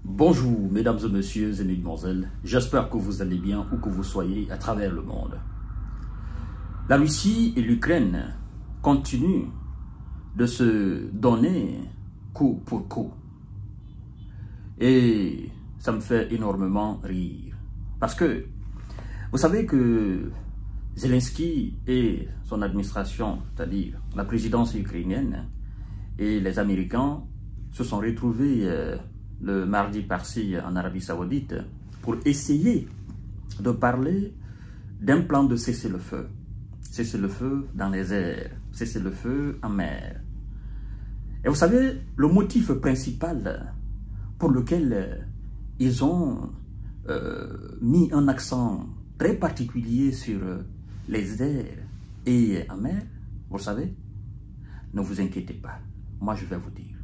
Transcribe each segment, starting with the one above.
Bonjour mesdames et messieurs et mesdemoiselles, j'espère que vous allez bien où que vous soyez à travers le monde. La Russie et l'Ukraine continuent de se donner coup pour coup. Et ça me fait énormément rire. Parce que vous savez que Zelensky et son administration, c'est-à-dire la présidence ukrainienne et les Américains se sont retrouvés le mardi passé en Arabie Saoudite pour essayer de parler d'un plan de cessez-le-feu. Cessez-le-feu dans les airs, cessez-le-feu en mer. Et vous savez, le motif principal pour lequel ils ont mis un accent très particulier sur les airs et en mer, vous savez, ne vous inquiétez pas, moi je vais vous dire.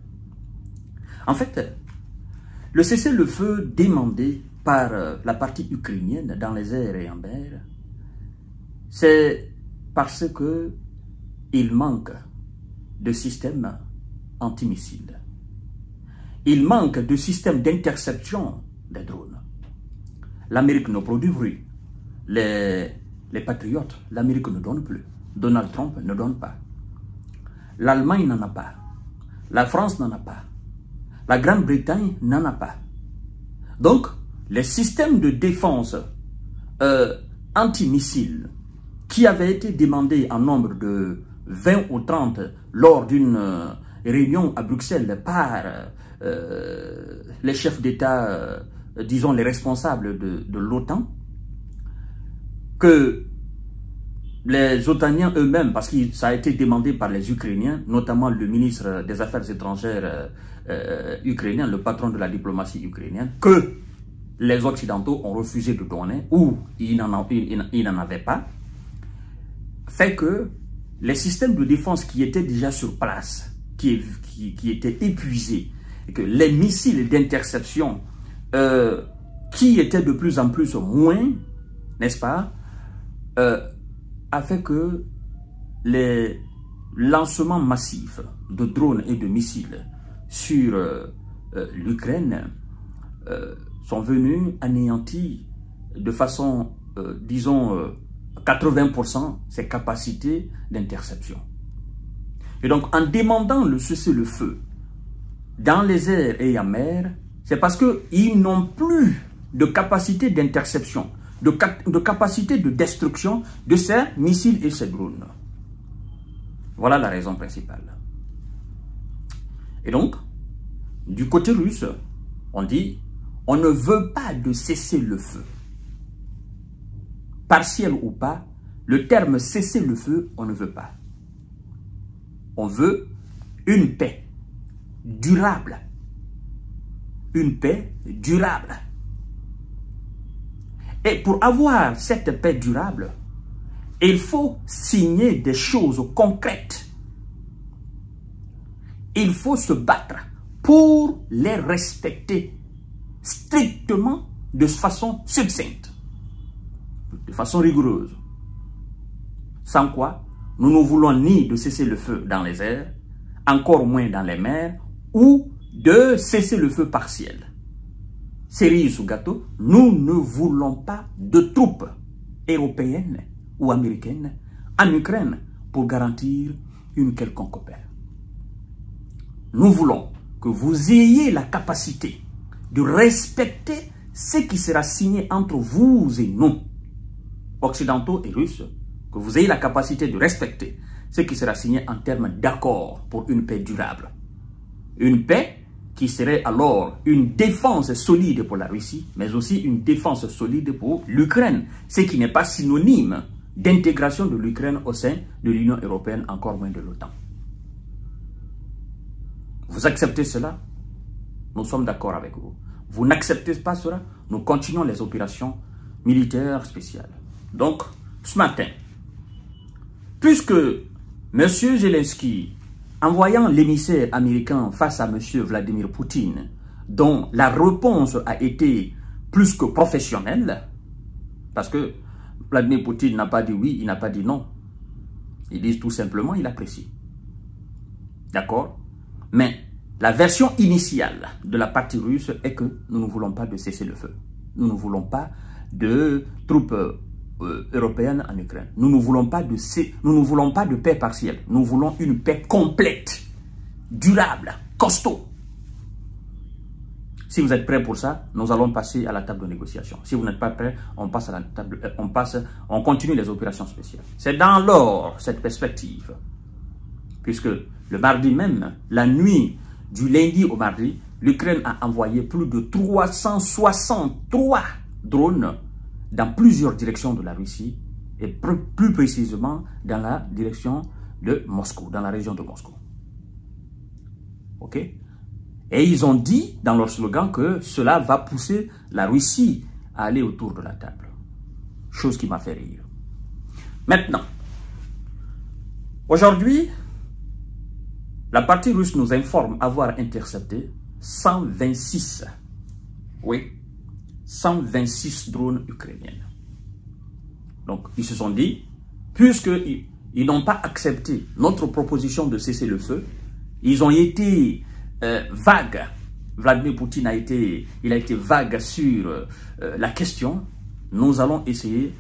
En fait, le cessez-le-feu demandé par la partie ukrainienne dans les airs et en mer, c'est parce que il manque de systèmes antimissiles. Il manque de systèmes d'interception des drones. L'Amérique ne produit plus. Les patriotes, l'Amérique ne donne plus. Donald Trump ne donne pas. L'Allemagne n'en a pas. La France n'en a pas. La Grande-Bretagne n'en a pas. Donc, les systèmes de défense antimissiles qui avaient été demandés en nombre de 20 ou 30 lors d'une réunion à Bruxelles par les chefs d'État, disons les responsables de l'OTAN, que les OTANiens eux-mêmes, parce que ça a été demandé par les Ukrainiens, notamment le ministre des Affaires étrangères ukrainien, le patron de la diplomatie ukrainienne, que les Occidentaux ont refusé de donner, ou ils n'en avaient pas, fait que les systèmes de défense qui étaient déjà sur place, qui étaient épuisés, et que les missiles d'interception qui étaient de plus en plus moins, n'est-ce pas, a fait que les lancements massifs de drones et de missiles sur l'Ukraine sont venus anéantir de façon, disons, 80% ses capacités d'interception. Et donc, en demandant le cessez-le-feu dans les airs et en mer, c'est parce qu'ils n'ont plus de capacité d'interception, de capacité de destruction de ces missiles et ces drones. Voilà la raison principale. Et donc, du côté russe, on dit, on ne veut pas de cessez-le-feu. Partiel ou pas, le terme cessez-le-feu, on ne veut pas. On veut une paix durable. Une paix durable. Et pour avoir cette paix durable, il faut signer des choses concrètes. Il faut se battre pour les respecter strictement de façon succincte, de façon rigoureuse. Sans quoi, nous ne voulons ni de cesser le feu dans les airs, encore moins dans les mers, ou de cesser le feu partiel. Cerise sous gâteau, nous ne voulons pas de troupes européennes ou américaines en Ukraine pour garantir une quelconque paix. Nous voulons que vous ayez la capacité de respecter ce qui sera signé entre vous et nous, occidentaux et russes, que vous ayez la capacité de respecter ce qui sera signé en termes d'accord pour une paix durable. Une paix qui serait alors une défense solide pour la Russie, mais aussi une défense solide pour l'Ukraine, ce qui n'est pas synonyme d'intégration de l'Ukraine au sein de l'Union européenne, encore moins de l'OTAN. Vous acceptez cela? Nous sommes d'accord avec vous. Vous n'acceptez pas cela? Nous continuons les opérations militaires spéciales. Donc, ce matin, puisque M. Zelensky, en voyant l'émissaire américain face à M. Vladimir Poutine, dont la réponse a été plus que professionnelle, parce que Vladimir Poutine n'a pas dit oui, il n'a pas dit non. Il dit tout simplement, il apprécie. D'accord? Mais la version initiale de la partie russe est que nous ne voulons pas de cessez-le-feu. Nous ne voulons pas de troupes européennes en Ukraine. Nous ne voulons pas de paix partielle. Nous voulons une paix complète, durable, costaud. Si vous êtes prêts pour ça, nous allons passer à la table de négociation. Si vous n'êtes pas prêts, on passe à la table, on continue les opérations spéciales. C'est dans cette perspective, puisque le mardi même, la nuit du lundi au mardi, l'Ukraine a envoyé plus de 363 drones dans plusieurs directions de la Russie, et plus précisément dans la direction de Moscou, dans la région de Moscou. Ok? Et ils ont dit dans leur slogan que cela va pousser la Russie à aller autour de la table. Chose qui m'a fait rire. Maintenant, aujourd'hui, la partie russe nous informe avoir intercepté 126 drones ukrainiens. Donc, ils se sont dit, puisqu'ils n'ont pas accepté notre proposition de cesser le feu, ils ont été vagues. Vladimir Poutine a été vague sur la question. Nous allons essayer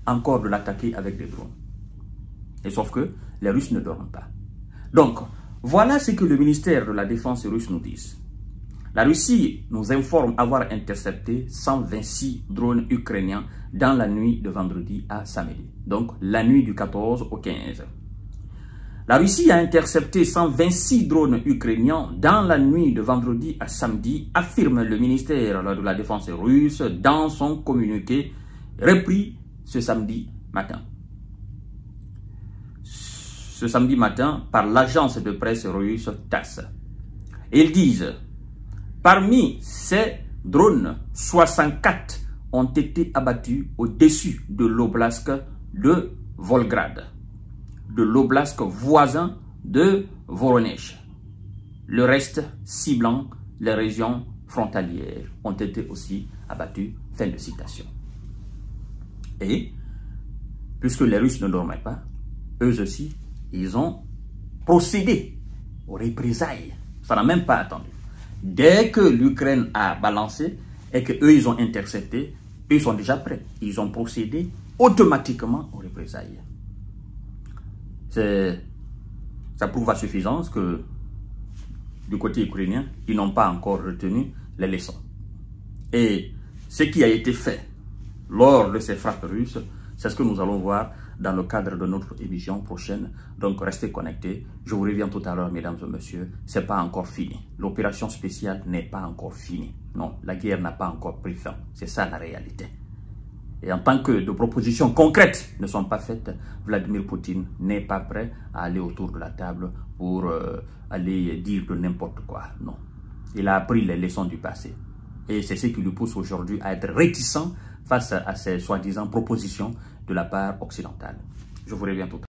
encore de l'attaquer avec des drones. Et sauf que les Russes ne dorment pas. Donc, voilà ce que le ministère de la Défense russe nous dit. La Russie nous informe avoir intercepté 126 drones ukrainiens dans la nuit de vendredi à samedi. Donc, la nuit du 14 au 15. La Russie a intercepté 126 drones ukrainiens dans la nuit de vendredi à samedi, affirme le ministère de la Défense russe dans son communiqué repris ce samedi matin. Ce samedi matin par l'agence de presse russe TASS. Ils disent, parmi ces drones, 64 ont été abattus au-dessus de l'oblast de Volgograd, de l'oblast voisin de Voronezh. Le reste, ciblant les régions frontalières, ont été aussi abattus. Fin de citation. Et, puisque les Russes ne dormaient pas, eux aussi, ils ont procédé aux représailles. Ça n'a même pas attendu. Dès que l'Ukraine a balancé et qu'eux, ils ont intercepté, eux sont déjà prêts. Ils ont procédé automatiquement aux représailles. Ça prouve à suffisance que du côté ukrainien, ils n'ont pas encore retenu les leçons. Et ce qui a été fait lors de ces frappes russes, c'est ce que nous allons voir dans le cadre de notre émission prochaine. Donc restez connectés. Je vous reviens tout à l'heure, mesdames et messieurs. C'est pas encore fini. L'opération spéciale n'est pas encore finie. Non, la guerre n'a pas encore pris fin. C'est ça la réalité. Et en tant que de propositions concrètes ne sont pas faites, Vladimir Poutine n'est pas prêt à aller autour de la table pour aller dire de n'importe quoi. Non. Il a appris les leçons du passé. Et c'est ce qui lui pousse aujourd'hui à être réticent face à ces soi-disant propositions de la part occidentale. Je vous reviens tout à l'heure.